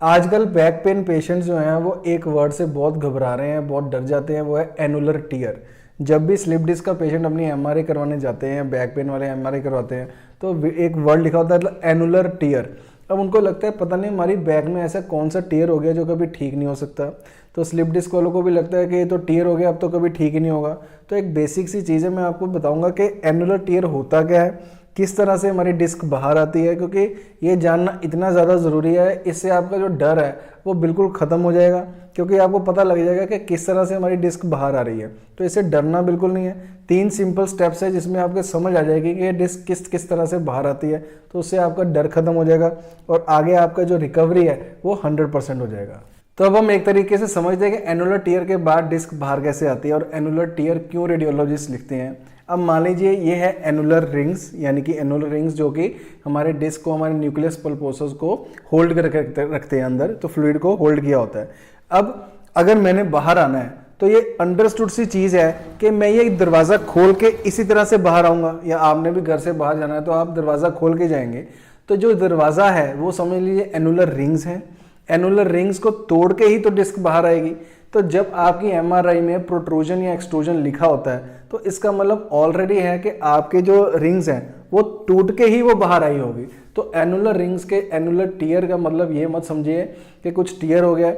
आजकल back pain patients जो हैं वो एक वर्ड से बहुत घबरा रहे हैं, बहुत डर जाते हैं, वो है एनुलर टीयर। जब भी स्लिप डिस्क का पेशेंट अपनी एमआरआई करवाने जाते हैं, बैक पेन वाले एमआरआई करवाते हैं, तो एक वर्ड लिखा होता है एनुलर टीयर। अब उनको लगता है पता नहीं हमारी बैक में ऐसा कौन सा टीयर हो गया जो कभी ठीक नहीं हो सकता। तो स्लिप डिस्क वालों को भी लगता है कि ये तो टीयर हो गया, अब तो कभी ठीक ही नहीं होगा। तो एक बेसिक सी चीज़ है, मैं आपको बताऊंगा कि एनुलर टीयर होता क्या है, किस तरह से हमारी डिस्क बाहर आती है, क्योंकि ये जानना इतना ज़्यादा ज़रूरी है। इससे आपका जो डर है वो बिल्कुल ख़त्म हो जाएगा, क्योंकि आपको पता लग जाएगा कि किस तरह से हमारी डिस्क बाहर आ रही है। तो इससे डरना बिल्कुल नहीं है। 3 सिंपल स्टेप्स है जिसमें आपको समझ आ जाएगी कि ये डिस्क किस किस तरह से बाहर आती है। तो उससे आपका डर खत्म हो जाएगा और आगे आपका जो रिकवरी है वो 100% हो जाएगा। तो अब हम एक तरीके से समझते हैं कि एनुलर टीयर के बाद डिस्क बाहर कैसे आती है और एनुलर टीयर क्यों रेडियोलॉजिस्ट लिखते हैं। अब मान लीजिए ये है एनुलर रिंग्स, यानी कि एनुलर रिंग्स जो कि हमारे डिस्क को, हमारे न्यूक्लियस पल्पोसस को होल्ड करके रखते हैं अंदर, तो फ्लूइड को होल्ड किया होता है। अब अगर मैंने बाहर आना है तो ये अंडरस्टूड सी चीज़ है कि मैं ये दरवाज़ा खोल के इसी तरह से बाहर आऊँगा, या आपने भी घर से बाहर जाना है तो आप दरवाज़ा खोल के जाएंगे। तो जो दरवाज़ा है वो समझ लीजिए एनुलर रिंग्स हैं। एनुलर रिंग्स को तोड़ के ही तो डिस्क बाहर आएगी। तो जब आपकी एमआरआई में प्रोट्रूजन या एक्सट्रूजन लिखा होता है तो इसका मतलब ऑलरेडी है कि आपके जो रिंग्स हैं वो टूट के ही वो बाहर आई होगी। तो एनुलर रिंग्स के एनुलर टीयर का मतलब ये मत समझिए कि कुछ टीयर हो गया।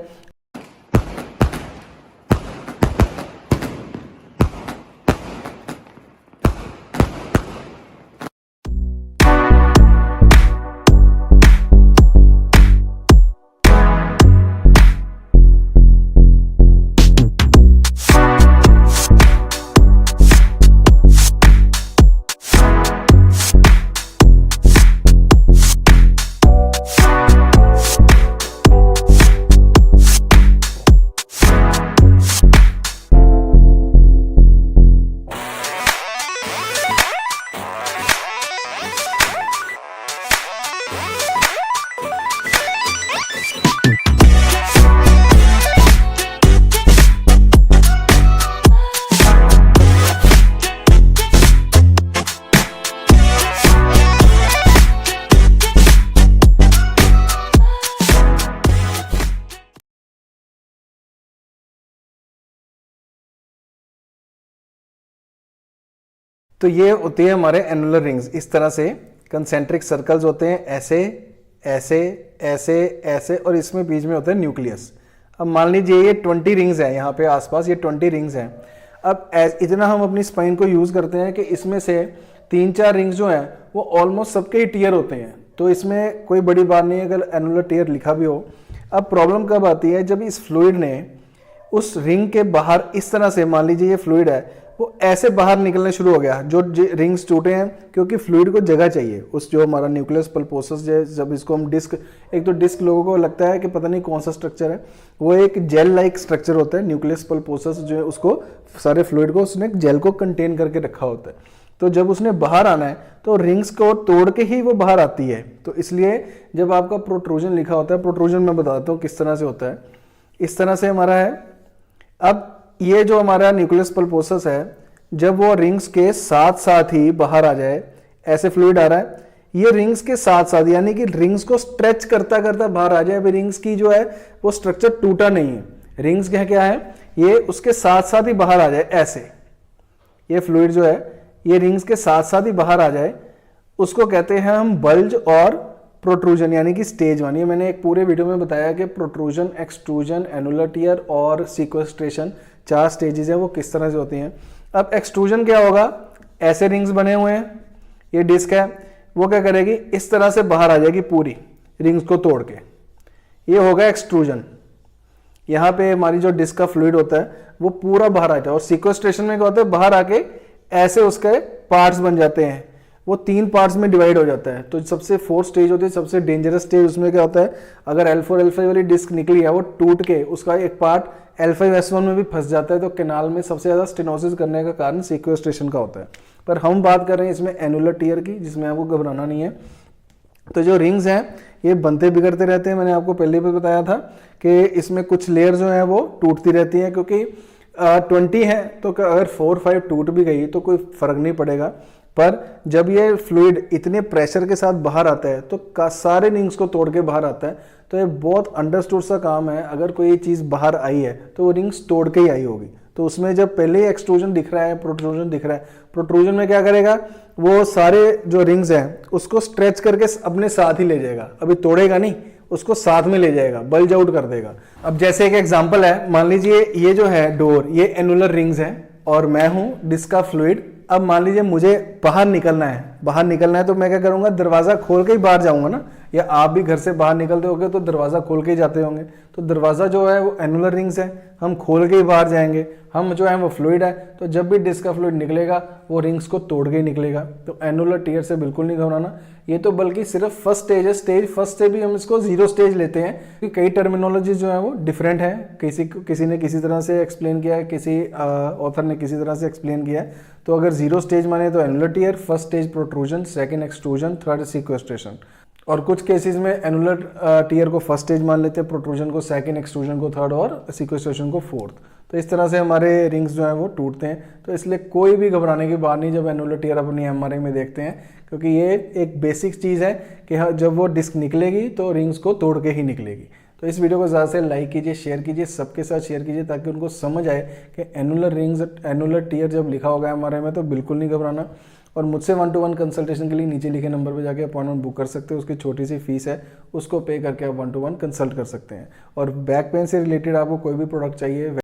तो ये होती है हमारे एनुलर रिंग्स। इस तरह से कंसेंट्रिक सर्कल्स होते हैं, ऐसे ऐसे ऐसे ऐसे, और इसमें बीच में होता है न्यूक्लियस। अब मान लीजिए ये 20 रिंग्स हैं यहाँ पे आसपास, ये 20 रिंग्स हैं। अब इतना हम अपनी स्पाइन को यूज़ करते हैं कि इसमें से 3-4 रिंग्स जो हैं वो ऑलमोस्ट सबके ही टीयर होते हैं। तो इसमें कोई बड़ी बात नहीं है अगर एनुलर टीयर लिखा भी हो। अब प्रॉब्लम कब आती है, जब इस फ्लूइड ने उस रिंग के बाहर इस तरह से, मान लीजिए ये फ्लूइड है, वो ऐसे बाहर निकलने शुरू हो गया। जो रिंग्स टूटे हैं क्योंकि फ्लूइड को जगह चाहिए, उस जो हमारा न्यूक्लियस पल्पोसस है, जब इसको हम डिस्क, एक तो डिस्क लोगों को लगता है कि पता नहीं कौन सा स्ट्रक्चर है, वो एक जेल लाइक स्ट्रक्चर होता है। न्यूक्लियस पल्पोसस जो है उसको, सारे फ्लूइड को उसने जेल को कंटेन करके रखा होता है। तो जब उसने बाहर आना है तो रिंग्स को तोड़ के ही वो बाहर आती है। तो इसलिए जब आपका प्रोट्रूजन लिखा होता है, प्रोट्रूजन मैं बताता हूँ किस तरह से होता है। इस तरह से हमारा है। अब ये जो हमारा न्यूक्लियस पल्पोसस है, जब वो रिंग्स के साथ साथ ही बाहर आ जाए, ऐसे फ्लूइड आ रहा है, ये रिंग्स के साथ साथ, यानी कि रिंग्स को स्ट्रेच करता करता बाहर आ जाए। अभी रिंग्स की जो है वो स्ट्रक्चर टूटा नहीं है, रिंग्स क्या है, ये उसके साथ साथ ही बाहर आ जाए ऐसे। ये फ्लूइड जो है ये रिंग्स के साथ साथ ही बाहर आ जाए, उसको कहते हैं हम बल्ज और प्रोट्रूजन, यानी कि स्टेज 1। ये मैंने एक पूरे वीडियो में बताया कि प्रोट्रूजन, एक्सट्रूजन, एनुलर टीयर और सीक्वेस्ट्रेशन 4 स्टेजेस हैं, वो किस तरह से होती हैं। अब एक्सट्रूजन क्या होगा, ऐसे रिंग्स बने हुए हैं, ये डिस्क है, वो क्या करेगी, इस तरह से बाहर आ जाएगी पूरी रिंग्स को तोड़ के, ये होगा एक्सट्रूजन। यहाँ पे हमारी जो डिस्क का फ्लूइड होता है वो पूरा बाहर आ जाता है। और सीक्वेस्ट्रेशन में क्या होता है, बाहर आके ऐसे उसके पार्ट्स बन जाते हैं, वो 3 पार्ट्स में डिवाइड हो जाता है। तो सबसे 4th स्टेज होती है, सबसे डेंजरस स्टेज। उसमें क्या होता है, अगर L4 L5 वाली डिस्क निकली है, वो टूट के उसका एक पार्ट L5 S1 में भी फंस जाता है। तो कैनाल में सबसे ज़्यादा स्टेनोसिस करने का कारण सीक्वेस्ट्रेशन का होता है। पर हम बात कर रहे हैं इसमें एनुलर टीयर की, जिसमें आपको घबराना नहीं है। तो जो रिंग्स हैं ये बनते बिगड़ते रहते हैं। मैंने आपको पहले भी बताया था कि इसमें कुछ लेयर जो है वो टूटती रहती हैं, क्योंकि 20 है तो अगर 4-5 टूट भी गई तो कोई फर्क नहीं पड़ेगा। पर जब ये फ्लूइड इतने प्रेशर के साथ बाहर आता है तो सारे रिंग्स को तोड़ के बाहर आता है। तो ये बहुत अंडरस्टूड सा काम है, अगर कोई चीज़ बाहर आई है तो वो रिंग्स तोड़ के ही आई होगी। तो उसमें जब पहले ही एक्सट्रूजन दिख रहा है, प्रोट्रूजन दिख रहा है, प्रोट्रूजन में क्या करेगा, वो सारे जो रिंग्स हैं उसको स्ट्रेच करके अपने साथ ही ले जाएगा, अभी तोड़ेगा नहीं, उसको साथ में ले जाएगा, बल्ज आउट कर देगा। अब जैसे एक एग्जांपल है, मान लीजिए ये जो है डोर, ये एनुलर रिंग्स है और मैं हूं डिस्क का फ्लूइड। अब मान लीजिए मुझे बाहर निकलना है, तो मैं क्या करूंगा, दरवाजा खोल के ही बाहर जाऊंगा ना, या आप भी घर से बाहर निकलते होंगे तो दरवाजा खोल के ही जाते होंगे। तो दरवाजा जो है वो एनुलर रिंग्स है, हम खोल के ही बाहर जाएंगे। हम जो है वो फ्लूइड है, तो जब भी डिस्क का फ्लूइड निकलेगा वो रिंग्स को तोड़ के ही निकलेगा। तो एनुलर टीयर से बिल्कुल नहीं घबराना, ये तो बल्कि सिर्फ फर्स्ट स्टेज है। स्टेज फर्स्ट से भी हम इसको 0 स्टेज लेते हैं, क्योंकि कई टर्मिनोलॉजी जो है वो डिफरेंट है, किसी ने किसी तरह से एक्सप्लेन किया है, किसी ऑथर ने किसी तरह से एक्सप्लेन किया है। तो अगर 0 स्टेज माने तो annular tear, first stage protrusion, second extrusion, third sequestration. और कुछ केसेस में एनुलर टीयर को फर्स्ट स्टेज मान लेते हैं, प्रोट्रूजन को सेकंड, एक्सट्रूजन को थर्ड और सीक्वेस्ट्रेशन को फोर्थ। तो इस तरह से हमारे रिंग्स जो है वो टूटते हैं। तो इसलिए कोई भी घबराने की बात नहीं जब एनुलर टीयर अपनी एमआरआई में देखते हैं, क्योंकि ये एक बेसिक चीज़ है कि जब वो डिस्क निकलेगी तो रिंग्स को तोड़ के ही निकलेगी। तो इस वीडियो को ज़्यादा से लाइक कीजिए, शेयर कीजिए, सबके साथ शेयर कीजिए, ताकि उनको समझ आए कि एनुलर रिंग्स, एनुलर टीयर जब लिखा होगा एमआरआई में तो बिल्कुल नहीं घबराना। और मुझसे 1-to-1 कंसल्टेशन के लिए नीचे लिखे नंबर पर जाके अपॉइंटमेंट बुक कर सकते हो। उसकी छोटी सी फीस है, उसको पे करके आप 1-to-1 कंसल्ट कर सकते हैं। और बैक पेन से रिलेटेड आपको कोई भी प्रोडक्ट चाहिए,